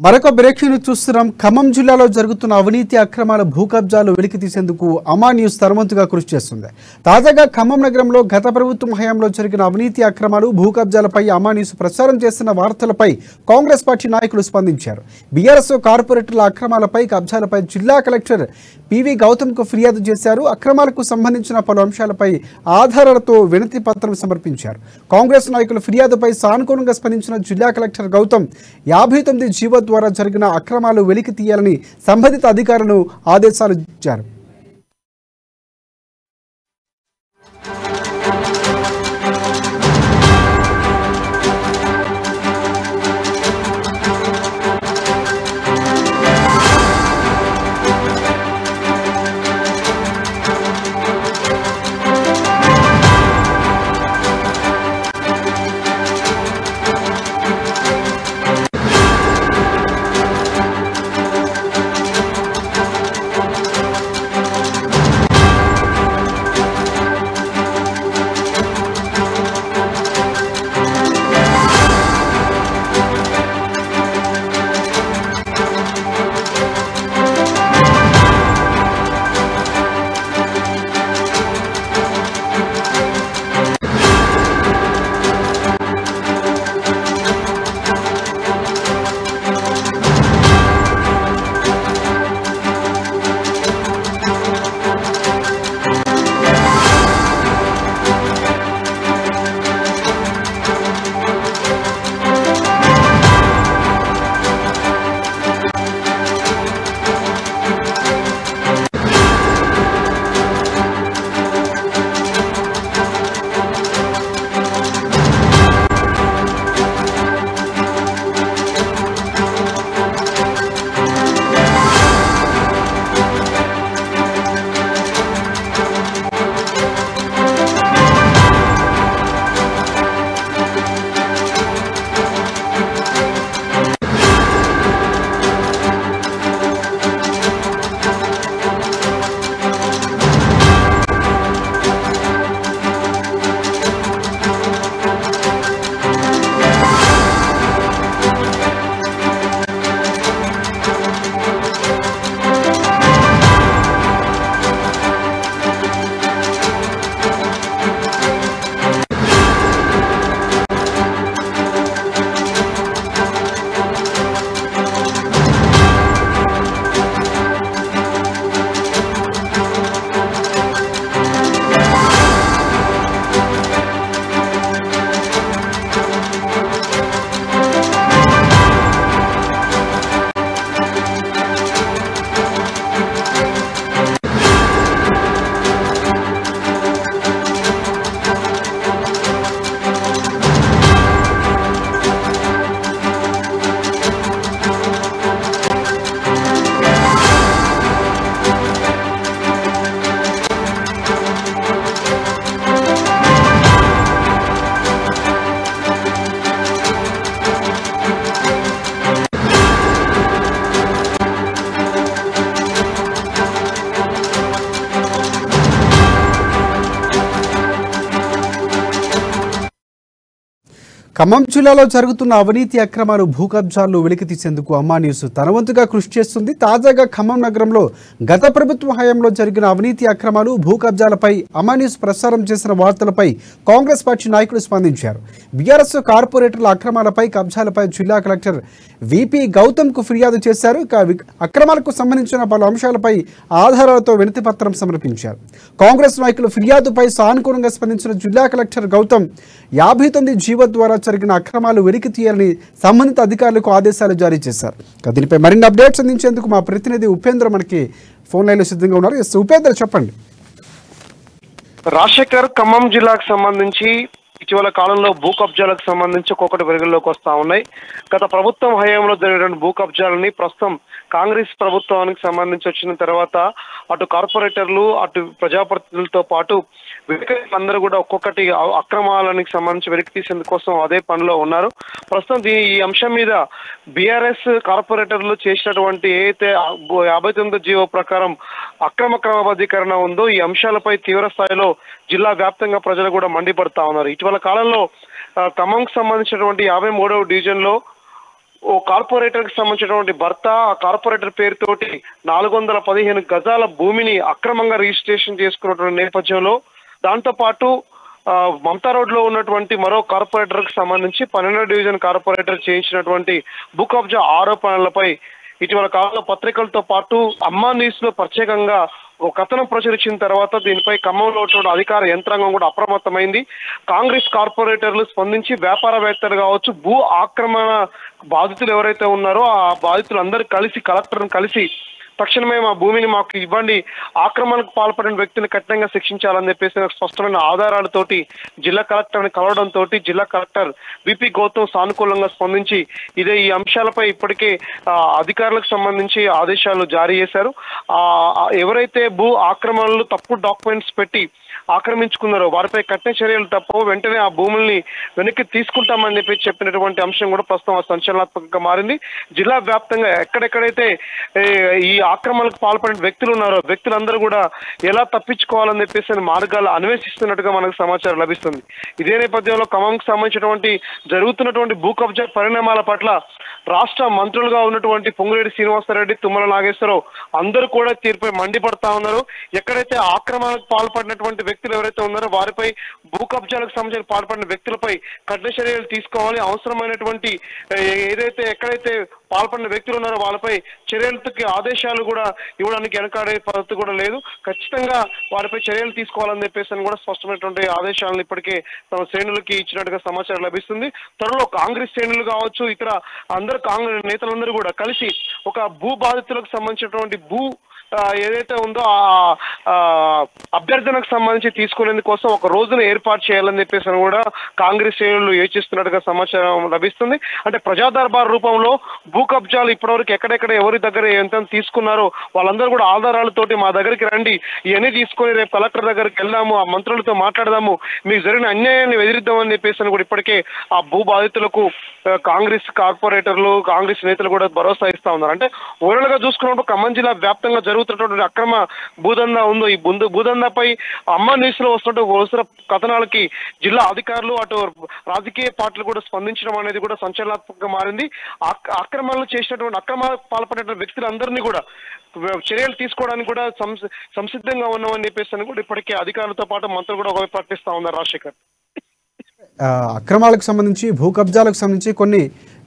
మరొక breaking news చూస్తున్నాం. ఖమ్మం జిల్లాలో జరుగుతున్న అవినీతి అక్రమాల భూ కబ్జాలు వెలికి తీసేందుకు అమా న్యూస్ తరవంతుగా కృషి చేస్తుంది. తాజాగా ఖమ్మం నగరంలో గత ప్రభుత్వం హయాంలో జరిగిన అవినీతి అక్రమాలు భూ కబ్జాలపై అమా న్యూస్ ప్రసారం చేస్తున్న వార్తలపై కాంగ్రెస్ పార్టీ నాయకులు స్పందించారు. బీఆర్ఎస్ కార్పొరేటర్ల అక్రమాలపై కబ్జాలపై జిల్లా కలెక్టర్ పివి గౌతమ్కు ఫిర్యాదు చేశారు. అక్రమాలకు సంబంధించిన పలు అంశాలపై ఆధారాలతో వినతి పత్రం సమర్పించారు. కాంగ్రెస్ నాయకుల ఫిర్యాదుపై సానుకూలంగా స్పందించిన జిల్లా కలెక్టర్ గౌతమ్ 59 జీవో ద్వారా జరిగిన అక్రమాలు వెలికి తీయాలని సంబంధిత అధికారులను ఆదేశాలు ఇచ్చారు. ఖమ్మం జిల్లాలో జరుగుతున్న అవినీతి అక్రమాలు భూ కబ్జాలు వెలికి తీసేందుకు అమ్మా న్యూస్ తన వంతుగా కృషి చేస్తుంది. తాజాగా ఖమ్మం నగరంలో గత ప్రభుత్వ హయాంలో జరిగిన అవినీతి అక్రమాలు భూ కబ్జాలపై అమ్మా న్యూస్ ప్రసారం చేసిన వార్తలపై కాంగ్రెస్ పార్టీ నాయకులు స్పందించారు. బీఆర్ఎస్ కార్పొరేటర్ల అక్రమాలపై కబ్జాలపై జిల్లా కలెక్టర్ విపి గౌతమ్కు ఫిర్యాదు చేశారు. అక్రమాలకు సంబంధించిన పలు అంశాలపై ఆధారాలతో వినతి పత్రం సమర్పించారు. కాంగ్రెస్ నాయకుల ఫిర్యాదుపై సానుకూలంగా స్పందించిన జిల్లా కలెక్టర్ గౌతమ్ 59 జీవో ద్వారా జరిగిన అక్రమాలు వెలికి తీయాలని సంబంధిత అధికారులకు ఆదేశాలు జారీ చేశారు. దీనిపై మరిన్ని అప్డేట్స్ అందించేందుకు మా ప్రతినిధి ఉపేంద్ర మనకి ఫోన్ లైన్లో సిద్ధంగా ఉన్నారు. ఉపేంద్ర, చెప్పండి. రాజశేఖర్, ఖమ్మం జిల్లాకు సంబంధించి ఇటీవల కాలంలో భూ కబ్జాలకు సంబంధించి ఒక్కొక్కటి వెలుగులోకి వస్తా ఉన్నాయి. గత ప్రభుత్వం హయాంలో జరిగిన భూ కబ్జాలని ప్రస్తుతం కాంగ్రెస్ ప్రభుత్వానికి సంబంధించి వచ్చిన తర్వాత అటు కార్పొరేటర్లు అటు ప్రజాప్రతినిధులతో పాటు అందరూ కూడా ఒక్కొక్కటి అక్రమాలకు సంబంధించి వెలికి తీసేందుకోసం అదే పనిలో ఉన్నారు. ప్రస్తుతం ఈ అంశం మీద బీఆర్ఎస్ కార్పొరేటర్లు చేసినటువంటి ఏదైతే 59 జీవో ప్రకారం అక్రమ క్రమబద్ధీకరణ ఉందో ఈ అంశాలపై తీవ్ర స్థాయిలో జిల్లా వ్యాప్తంగా ప్రజలు కూడా మండిపడతా ఉన్నారు. ఇటీవల కాలంలో ఖమ్మంకు సంబంధించినటువంటి 53వ డివిజన్లో ఓ కార్పొరేటర్ కి సంబంధించినటువంటి భర్త ఆ కార్పొరేటర్ పేరుతోటి 415 గజాల భూమిని అక్రమంగా రిజిస్ట్రేషన్ చేసుకున్నటువంటి నేపథ్యంలో దాంతో పాటు మమతా రోడ్ లో ఉన్నటువంటి మరో కార్పొరేటర్ కి సంబంధించి 12వ డివిజన్ కార్పొరేటర్ చేయించినటువంటి భూ కబ్జా ఆరోపణలపై ఇటీవల కాలంలో పత్రికలతో పాటు అమ్మా న్యూస్ లో ప్రత్యేకంగా ఒక కథనం ప్రచురించిన తర్వాత దీనిపై ఖమ్మంలో ఉన్నటువంటి అధికార యంత్రాంగం కూడా అప్రమత్తమైంది. కాంగ్రెస్ కార్పొరేటర్లు స్పందించి వ్యాపారవేత్తలు కావచ్చు, భూ ఆక్రమణ బాధితులు ఎవరైతే ఉన్నారో ఆ బాధితులందరూ కలిసి కలెక్టర్ను కలిసి తక్షణమే మా భూమిని మాకు ఇవ్వండి, ఆక్రమణకు పాల్పడిన వ్యక్తిని కఠినంగా శిక్షించాలని చెప్పేసి స్పష్టమైన ఆధారాలతోటి జిల్లా కలెక్టర్ని కలవడంతో జిల్లా కలెక్టర్ విపి గౌతమ్ సానుకూలంగా స్పందించి ఈ అంశాలపై ఇప్పటికే అధికారులకు సంబంధించి ఆదేశాలు జారీ చేశారు. ఎవరైతే భూ ఆక్రమణలు తప్పుడు డాక్యుమెంట్స్ పెట్టి ఆక్రమించుకున్నారో వారిపై కఠిన చర్యలు తప్పవు, వెంటనే ఆ భూముల్ని వెనక్కి తీసుకుంటామని చెప్పినటువంటి అంశం కూడా ప్రస్తుతం సంచలనాత్మకంగా మారింది. జిల్లా వ్యాప్తంగా ఎక్కడెక్కడైతే ఈ ఆక్రమణకు పాల్పడిన వ్యక్తులు ఉన్నారో వ్యక్తులందరూ కూడా ఎలా తప్పించుకోవాలని చెప్పేసి మార్గాలు అన్వేషిస్తున్నట్టుగా మనకు సమాచారం లభిస్తుంది. ఇదే నేపథ్యంలో ఖమ్మంకి సంబంధించినటువంటి జరుగుతున్నటువంటి భూ కబ్జా పరిణామాల పట్ల రాష్ట్ర మంత్రులుగా ఉన్నటువంటి పొంగులేటి శ్రీనివాసరెడ్డి, తుమ్మల నాగేశ్వరరావు అందరూ కూడా తీరుపై మండిపడతా ఉన్నారు. ఎక్కడైతే ఆక్రమణకు పాల్పడినటువంటి వ్యక్తులు ఎవరైతే ఉన్నారో వారిపై భూ కబ్జాలకు సంబంధించిన పాల్పడిన వ్యక్తులపై కఠిన చర్యలు తీసుకోవాలి, అవసరమైనటువంటి ఏదైతే ఎక్కడైతే పాల్పడిన వ్యక్తులు ఉన్నారో వాళ్ళపై చర్యలకి ఆదేశాలు కూడా ఇవ్వడానికి వెనకాడే పద్ధతి కూడా లేదు, ఖచ్చితంగా వారిపై చర్యలు తీసుకోవాలని చెప్పేసి కూడా స్పష్టమైనటువంటి ఆదేశాలను ఇప్పటికే తమ శ్రేణులకి ఇచ్చినట్టుగా సమాచారం లభిస్తుంది. త్వరలో కాంగ్రెస్ శ్రేణులు కావచ్చు, ఇతర అందరూ కాంగ్రెస్ నేతలందరూ కూడా కలిసి ఒక భూ బాధితులకు సంబంధించినటువంటి భూ ఏదైతే ఉందో ఆ అభ్యర్థనకు సంబంధించి తీసుకునేందుకు కోసం ఒక రోజును ఏర్పాటు చేయాలని చెప్పేసి కూడా కాంగ్రెస్ శ్రేణులు యోచిస్తున్నట్టుగా సమాచారం లభిస్తుంది. అంటే ప్రజా దర్బార్ రూపంలో భూ కబ్జాలు ఇప్పటివరకు ఎక్కడెక్కడ ఎవరి దగ్గర ఎంత తీసుకున్నారో వాళ్ళందరూ కూడా ఆధారాలతోటి మా దగ్గరికి రండి, ఇవన్నీ తీసుకొని రేపు కలెక్టర్ దగ్గరికి వెళ్దాము, ఆ మంత్రులతో మాట్లాడదాము, మీకు జరిగిన అన్యాయాన్ని ఎదిరిద్దామని చెప్పేసి కూడా ఇప్పటికే ఆ భూ బాధితులకు కాంగ్రెస్ కార్పొరేటర్లు, కాంగ్రెస్ నేతలు కూడా భరోసా ఇస్తా ఉన్నారు. అంటే ఓవరాల్ గా చూసుకున్నప్పుడు ఖమ్మం జిల్లా వ్యాప్తంగా జరుగుతున్నటువంటి అక్రమ భూదందా ఉందో ఈ భూదందాపై అమ్మ న్యూస్ లో వస్తున్న కథనాలకి జిల్లా అధికారులు అటు రాజకీయ పార్టీలు కూడా స్పందించడం అనేది కూడా సంచలనాత్మకంగా మారింది. అక్రమాలు చేసినటువంటి పాల్పడినటువంటి వ్యక్తులందరినీ కూడా చర్యలు తీసుకోవడానికి కూడా సంసిద్ధంగా ఉన్నామని చెప్పేసి కూడా ఇప్పటికే అధికారులతో పాటు మంత్రులు కూడా ఒకవైపు ప్రకటిస్తా ఉన్నారు. రాజశేఖర్, అక్రమాలకు సంబంధించి భూ కబ్జాలకు సంబంధించి కొన్ని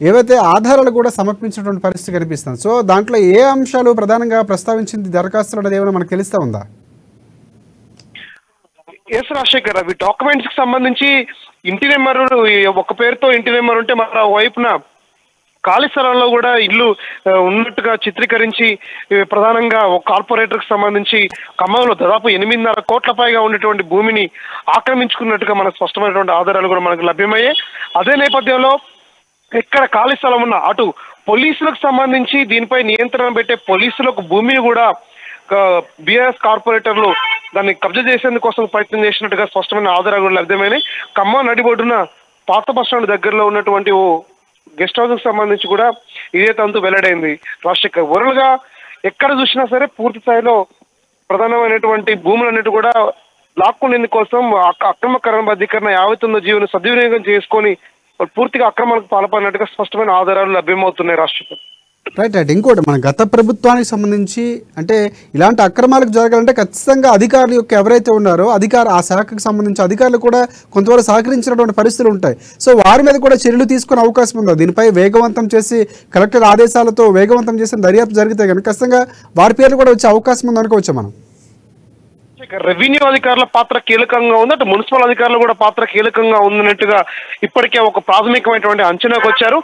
ఏవైతే ఆధారాలు కూడా సమర్పించినటువంటి పరిస్థితి కనిపిస్తుంది. సో దాంట్లో ఏ అంశాలు ప్రధానంగా ప్రస్తావించింది దరఖాస్తులు అనేది ఏమైనా మనకు తెలుస్తా ఉందా? ఎస్ రాజశేఖర్, అవి డాక్యుమెంట్స్ కి సంబంధించి ఇంటి నెంబర్ ఒక పేరుతో ఇంటి నెంబర్ ఉంటే మరో వైపున ఖాళీ స్థలంలో కూడా ఇల్లు ఉన్నట్టుగా చిత్రీకరించి ప్రధానంగా ఒక కార్పొరేటర్ కి సంబంధించి ఖమ్మంలో దాదాపు 8.5 కోట్ల పైగా ఉన్నటువంటి భూమిని ఆక్రమించుకున్నట్టుగా మనకు స్పష్టమైనటువంటి ఆధారాలు కూడా మనకు లభ్యమయ్యాయి. అదే నేపథ్యంలో ఎక్కడ ఖాళీ స్థలం ఉన్నా అటు పోలీసులకు సంబంధించి దీనిపై నియంత్రణ పెట్టే పోలీసులకు భూమిని కూడా బీఆర్ఎస్ కార్పొరేటర్లు దాన్ని కబ్జా చేసేందుకోసం ప్రయత్నం చేసినట్టుగా స్పష్టమైన ఆధారాలు కూడా లభ్యమైనాయి. ఖమ్మం నడిబొడ్డున పాత బస్టాండ్ దగ్గరలో ఉన్నటువంటి ఓ గెస్ట్ హౌస్ కు సంబంధించి కూడా ఇదే తంతు వెల్లడైంది. రాజశేఖర్, ఓవరాల్ గా ఎక్కడ చూసినా సరే పూర్తి స్థాయిలో ప్రధానమైనటువంటి భూములన్నిటి కూడా లాక్కునేందుకు కోసం అక్రమ క్రమబద్ధీకరణ యావత్తుందో జీవన సద్వినియోగం చేసుకొని పూర్తిగా అక్రమాలకు పాల్పడినట్టుగా స్పష్టమైన ఆధారాలు లభ్యమవుతున్నాయి. రాజశేఖర్, రైట్. ఇంకోటి మన గత ప్రభుత్వానికి సంబంధించి అంటే ఇలాంటి అక్రమాలకు జరగాలంటే ఖచ్చితంగా అధికారులు యొక్క ఎవరైతే ఉన్నారో ఆ శాఖకు సంబంధించి అధికారులు కూడా కొంతవరకు సహకరించినటువంటి పరిస్థితులు ఉంటాయి. సో వారి మీద కూడా చర్యలు తీసుకునే అవకాశం ఉందా? దీనిపై వేగవంతం చేసి కలెక్టర్ ఆదేశాలతో వేగవంతం చేసిన దర్యాప్తు జరిగితే కనుక ఖచ్చితంగా వారి పేర్లు కూడా వచ్చే అవకాశం ఉందనుకోవచ్చా మనం? రెవెన్యూ అధికారుల పాత్ర కీలకంగా ఉంది, అటు మున్సిపల్ అధికారులు కూడా పాత్ర కీలకంగా ఉందన్నట్టుగా ఇప్పటికే ఒక ప్రాథమికమైనటువంటి అంచనాకు వచ్చారు.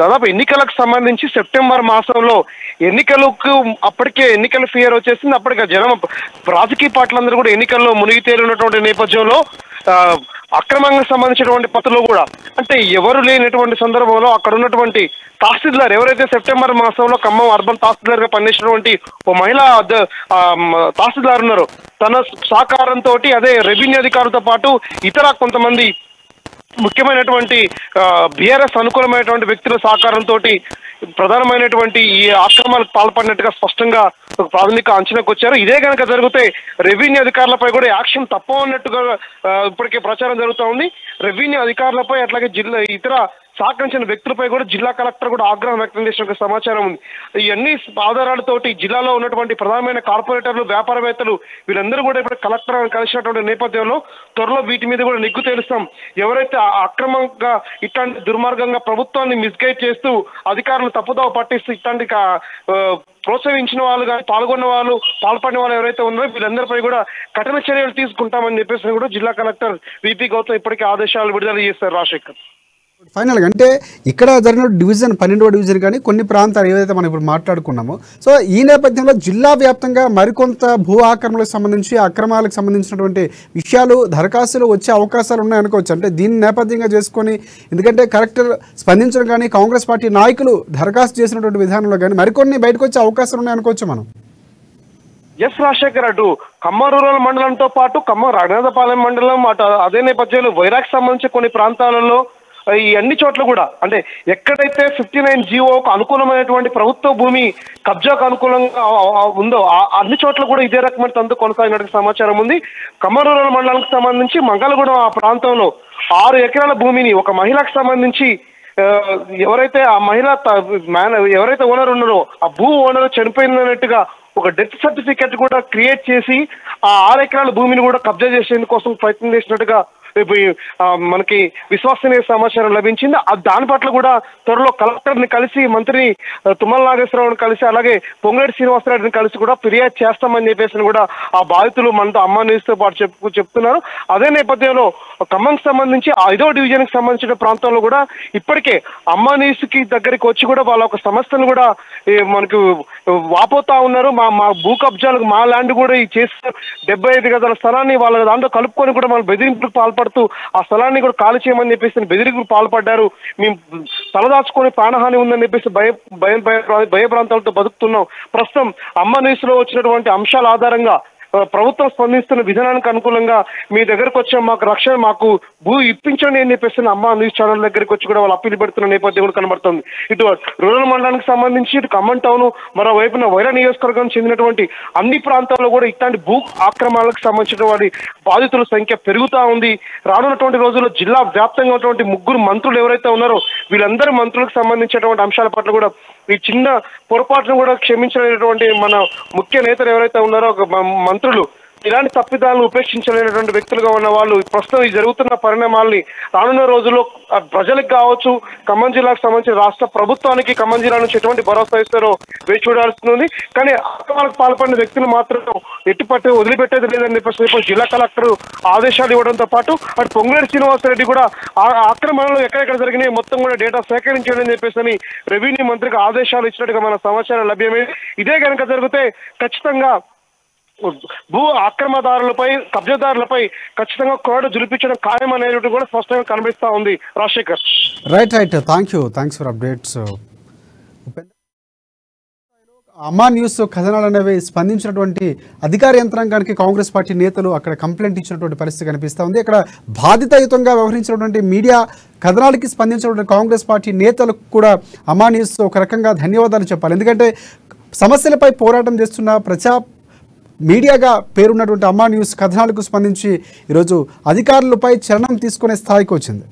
దాదాపు ఎన్నికలకు సంబంధించి సెప్టెంబర్ మాసంలో ఎన్నికలకు అప్పటికే ఎన్నికల ఫియర్ వచ్చేసింది. అప్పటికే జనం రాజకీయ పార్టీలందరూ కూడా ఎన్నికల్లో మునిగి తేలినటువంటి నేపథ్యంలో అక్రమంగా సంబంధించినటువంటి పత్రులు కూడా అంటే ఎవరు లేనటువంటి సందర్భంలో అక్కడ ఉన్నటువంటి తహసీల్దార్ ఎవరైతే సెప్టెంబర్ మాసంలో ఖమ్మం అర్బన్ తహసీల్దార్ గా పనిచేసినటువంటి ఓ మహిళా తహసీల్దార్ ఉన్నారో తన సహకారంతో అదే రెవెన్యూ అధికారులతో పాటు ఇతర కొంతమంది ముఖ్యమైనటువంటి బీఆర్ఎస్ అనుకూలమైనటువంటి వ్యక్తుల సహకారంతో ప్రధానమైనటువంటి ఈ ఆక్రమణకు పాల్పడినట్టుగా స్పష్టంగా ఒక ప్రాథమిక అంచనాకు వచ్చారు. ఇదే కనుక జరిగితే రెవెన్యూ అధికారులపై కూడా యాక్షన్ తప్పవన్నట్టుగా ఇప్పటికే ప్రచారం జరుగుతూ ఉంది. రెవెన్యూ అధికారులపై అట్లాగే జిల్లా ఇతర సహకరించిన వ్యక్తులపై కూడా జిల్లా కలెక్టర్ కూడా ఆగ్రహం వ్యక్తం చేసిన సమాచారం ఉంది. ఇవన్నీ ఆధారాలతోటి జిల్లాలో ఉన్నటువంటి ప్రధానమైన కార్పొరేటర్లు, వ్యాపారవేత్తలు వీళ్ళందరూ కూడా ఇప్పుడు కలెక్టర్ కలిసినటువంటి నేపథ్యంలో త్వరలో వీటి మీద కూడా నిగ్గు తేలుస్తాం. ఎవరైతే అక్రమంగా ఇట్లాంటి దుర్మార్గంగా ప్రభుత్వాన్ని మిస్గైడ్ చేస్తూ అధికారులు తప్పుదోవ పట్టిస్తూ ఇట్లాంటి ప్రోత్సహించిన వాళ్ళు కానీ పాల్గొన్న వాళ్ళు, పాల్పడిన వాళ్ళు ఎవరైతే ఉన్నారో వీళ్ళందరిపై కూడా కఠిన చర్యలు తీసుకుంటామని చెప్పేసి కూడా జిల్లా కలెక్టర్ విపి గౌతమ్ ఇప్పటికే ఆదేశాలు విడుదల చేస్తారు. రాజశేఖర్, ఫైనల్గా అంటే ఇక్కడ జరిగిన డివిజన్ 12వ డివిజన్ కానీ కొన్ని ప్రాంతాలు ఏదైతే మనం ఇప్పుడు మాట్లాడుకున్నామో, సో ఈ నేపథ్యంలో జిల్లా వ్యాప్తంగా మరికొంత భూ ఆక్రమణలకు సంబంధించి అక్రమాలకు సంబంధించినటువంటి విషయాలు దరఖాస్తులు వచ్చే అవకాశాలు ఉన్నాయనుకోవచ్చు. అంటే దీన్ని నేపథ్యంగా చేసుకొని, ఎందుకంటే కలెక్టర్ స్పందించడం కానీ కాంగ్రెస్ పార్టీ నాయకులు దరఖాస్తు చేసినటువంటి విధానంలో కానీ మరికొన్ని బయటకు వచ్చే అవకాశాలు ఉన్నాయనుకోవచ్చు మనం. ఎస్ రాజశేఖర్, అటు ఖమ్మం రూరల్ మండలంతో పాటు ఖమ్మం రఘునాథపాలెం మండలం, అటు అదే నేపథ్యంలో వైరాగ్ సంబంధించి కొన్ని ప్రాంతాలలో ఈ అన్ని చోట్ల కూడా అంటే ఎక్కడైతే 59 జీవోకు అనుకూలమైనటువంటి ప్రభుత్వ భూమి కబ్జాకు అనుకూలంగా ఉందో అన్ని చోట్ల కూడా ఇదే రకమైన తంతు కొనసాగినట్టు సమాచారం ఉంది. ఖమ్మం రూరల్ మండలానికి సంబంధించి మంగళగూడెం ఆ ప్రాంతంలో 6 ఎకరాల భూమిని ఒక మహిళకు సంబంధించి ఎవరైతే ఆ మహిళ ఎవరైతే ఓనర్ ఉన్నారో ఆ భూ ఓనర్ చనిపోయిందన్నట్టుగా ఒక డెత్ సర్టిఫికెట్ కూడా క్రియేట్ చేసి ఆ 6 ఎకరాల భూమిని కూడా కబ్జా చేసేందుకోసం ప్రయత్నం చేసినట్టుగా మనకి విశ్వసనీయ సమాచారం లభించింది. దాని పట్ల కూడా త్వరలో కలెక్టర్ని కలిసి, మంత్రిని తుమ్మల నాగేశ్వరరావుని కలిసి, అలాగే పొంగులేటి శ్రీనివాసరెడ్డిని కలిసి కూడా ఫిర్యాదు చేస్తామని చెప్పేసి కూడా ఆ బాధితులు మనతో అమ్మ న్యూస్తో పాటు చెప్తున్నారు. అదే నేపథ్యంలో ఖమ్మంకి సంబంధించి 5వ డివిజన్కి సంబంధించిన ప్రాంతంలో కూడా ఇప్పటికే అమ్మ న్యూస్కి దగ్గరికి వచ్చి కూడా వాళ్ళ ఒక సమస్యను కూడా మనకు వాపోతా ఉన్నారు. మా భూ కబ్జాలకు మా ల్యాండ్ కూడా ఈ చేసిన 75 గజాల స్థలాన్ని వాళ్ళ దాంట్లో కలుపుకొని కూడా మన బెదిరింపులకు పాల్పడుతూ ఆ స్థలాన్ని కూడా ఖాళీ చేయమని చెప్పేసి బెదిరింపులకు పాల్పడ్డారు. మేము తలదాచుకొని ప్రాణహాని ఉందని చెప్పేసి భయభ్రాంతాలతో బతుకుతున్నాం. ప్రస్తుతం అమ్మ న్యూస్లో వచ్చినటువంటి అంశాల ఆధారంగా ప్రభుత్వం స్పందిస్తున్న విధానానికి అనుకూలంగా మీ దగ్గరకు వచ్చాం, మాకు రక్షణ, మాకు భూ ఇప్పించండి అని చెప్పేసి అమ్మ న్యూస్ ఛానల్ దగ్గరికి వచ్చి కూడా వాళ్ళు అప్పీల్ పెడుతున్న నేపథ్యం కూడా కనబడుతుంది. ఇటు రూరల్ మండలానికి సంబంధించి ఇటు ఖమ్మం టౌన్, మరోవైపున వైరా నియోజకవర్గానికి చెందినటువంటి అన్ని ప్రాంతాల్లో కూడా ఇట్లాంటి భూ ఆక్రమణలకు సంబంధించినటువంటి బాధితుల సంఖ్య పెరుగుతూ ఉంది. రానున్నటువంటి రోజుల్లో జిల్లా వ్యాప్తంగా ఉన్నటువంటి 3 మంత్రులు ఎవరైతే ఉన్నారో వీళ్ళందరూ మంత్రులకు సంబంధించినటువంటి అంశాల పట్ల కూడా ఈ చిన్న పొరపాటును కూడా క్షమించలేనటువంటి మన ముఖ్య నేతలు ఎవరైతే ఉన్నారో మంత్రులు ఇలాంటి తప్పిదాలను ఉపేక్షించలేనటువంటి వ్యక్తులుగా ఉన్న వాళ్ళు ప్రస్తుతం ఈ జరుగుతున్న పరిణామాల్ని రానున్న రోజుల్లో ప్రజలకు కావచ్చు, ఖమ్మం జిల్లాకు సంబంధించిన రాష్ట్ర ప్రభుత్వానికి ఖమ్మం జిల్లా నుంచి ఎటువంటి భరోసా ఇస్తారో వేచి చూడాల్సి ఉంది. కానీ అక్రమాలకు పాల్పడిన వ్యక్తులు మాత్రం ఎట్టుపట్టి వదిలిపెట్టేది లేదని చెప్పేసి జిల్లా కలెక్టర్ ఆదేశాలు ఇవ్వడంతో పాటు అటు పొంగులేటి శ్రీనివాసరెడ్డి కూడా ఆక్రమణలు ఎక్కడెక్కడ జరిగినాయి మొత్తం కూడా డేటా సేకరించాలని చెప్పేసి రెవెన్యూ మంత్రికి ఆదేశాలు ఇచ్చినట్టుగా మన సమాచారం లభ్యమైంది. ఇదే కనుక జరిగితే ఖచ్చితంగా భూ ఆక్రమణదారులపై, కబ్జాదారులపై ఖచ్చితంగా కోడ జులిపించడం ఖాయం అనేది కూడా స్పష్టంగా కనిపిస్తా ఉంది. Rajasekhar, right thanks for updates. అమ్మా న్యూస్ కథనాలు అనేవి స్పందించినటువంటి అధికార యంత్రాంగానికి కాంగ్రెస్ పార్టీ నేతలు అక్కడ కంప్లైంట్ ఇచ్చినటువంటి పరిస్థితి కనిపిస్తూ ఉంది. ఇక్కడ బాధితయుతంగా వ్యవహరించినటువంటి మీడియా కథనాలకి స్పందించినటువంటి కాంగ్రెస్ పార్టీ నేతలకు కూడా అమ్మా న్యూస్ ఒక రకంగా ధన్యవాదాలు చెప్పాలి. ఎందుకంటే సమస్యలపై పోరాటం చేస్తున్న మీడియాగా పేరున్నటువంటి అమ్మా న్యూస్ కథనాలకు స్పందించి ఈరోజు అధికారులపై చలనం తీసుకునే స్థాయికి వచ్చింది.